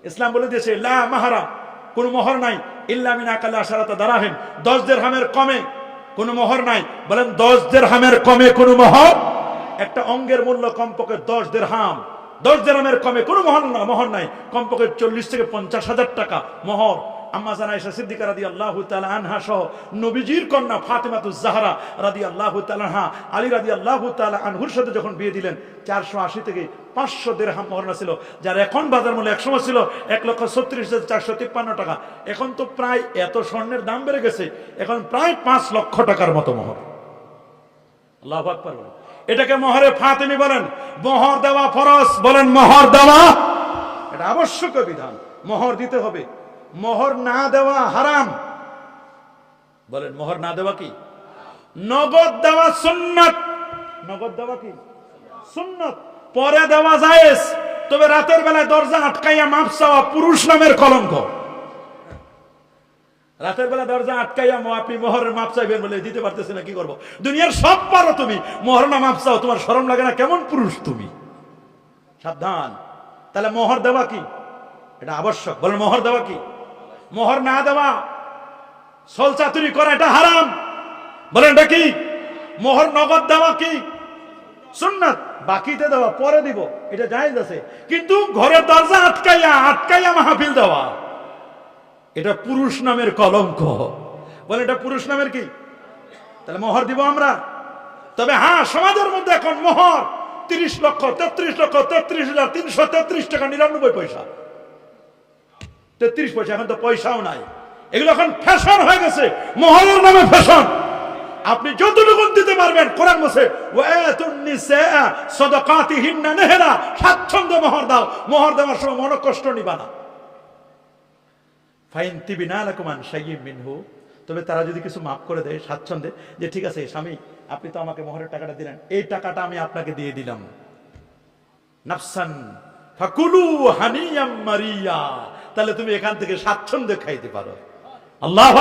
ইসলাম বলে দিয়েছে লা মাহারা, কোনো মোহর নাই, ইল্লা মিন আকাল্লা আশারাতা দারাহিম, 10 দিরহামের কমে কোনো মোহর নাই। বলেন 10 দিরহামের কমে কোনো মোহর? একটা অঙ্গের মূল্য কমপক্ষে 10 দিরহাম, 10 দিরহামের কমে কোনো মোহর নাই, কমপক্ষে 40 থেকে 50,000 টাকা মোহর। আম্মা জান আয়েশা সিদ্দিকা রাদিয়াল্লাহু তাআলা আনহা সহ নবীজির কন্যা ফাতেমাতুজ জাহরা রাদিয়াল্লাহু তাআলা আনহা আলী রাদিয়াল্লাহু তাআলা আনহুর সাথে যখন বিয়ে দিলেন 480 থেকে 500 দিরহাম মোহর ছিল, যার এখন বাজার মূল্য এক সময় ছিল 1,36,453 টাকা। এখন তো প্রায় এত স্বর্ণের দাম বেড়ে গেছে, এখন প্রায় 5 লক্ষ টাকার মতো মোহর। আল্লাহু আকবার বলেন। এটাকে মোহরে ফাতেমি বলেন। মোহর দেওয়া ফরজ, বলেন মোহর দেওয়া এটা আবশ্যক বিধান, মোহর দিতে হবে। মোহর না দেওয়া হারাম, বলেন মোহর না দেওয়া কি? নগদ দেওয়া সুন্নাত, নগদ দেওয়া কি সুন্নাত, পরে দেওয়া জায়েজ। তবে রাতের বেলায় দরজা আটকাইয়া মাপ চাওয়া পুরুষ নামের কলঙ্ক। রাতের বেলা দরজা আটকাইয়া আপনি মোহরের মাপ চাইবেন বলে দিতে পারতেছে না, কি করবো? দুনিয়ার সব পারো তুমি, মোহর না মাপ চাও, তোমার শরম লাগে না? কেমন পুরুষ তুমি? সাবধান। তাহলে মোহর দেওয়া কি এটা আবশ্যক, বলেন মোহর দেওয়া কি? মোহর না দেওয়া, ছল চাতুরি করা এটা হারাম, বলেন এটা কি? মোহর নগদ দেওয়া কি সুন্নাত, বাকিতে দেওয়া পরে দিব এটা জায়েজ আছে। কিন্তু ঘরের দরজা আটকাইয়া মাহফিল দেওয়া এটা পুরুষ নামের কলঙ্ক, বলে এটা পুরুষ নামের কি? তাহলে মোহর দিব আমরা। তবে হ্যাঁ, সমাজের মধ্যে এখন মোহর 30,33,33,333 টাকা 99 পয়সা, 33 পয়সা। এখন তো পয়সাও নাই, এগুলো এখন ফ্যাশন হয়ে গেছে, মোহরের নামে ফ্যাশন। আপনি যতটুকু দিতে পারবেন, কোরআন বলছে ওয়াতুন নিসা সাদাকাতিহিন্না নিহরা, স্বাচ্ছন্দ্যে মোহর দাও, মোহর দেওয়ার সময় মনে কষ্ট নিবা না। ফাইন তিবিনা লাকুম আন শাইয়্যিন মিনহু, তবে তারা যদি কিছু মাফ করে দেয় স্বাচ্ছন্দ্যে, যে ঠিক আছে স্বামী আপনি তো আমাকে মোহরের টাকাটা দিলেন, এই টাকাটা আমি আপনাকে দিয়ে দিলাম, নাফসান ফাকুলু হানিয়াম মারিয়া, তাহলে তুমি এখান থেকে স্বাচ্ছন্দ্যে খাইতে পারো। আল্লাহু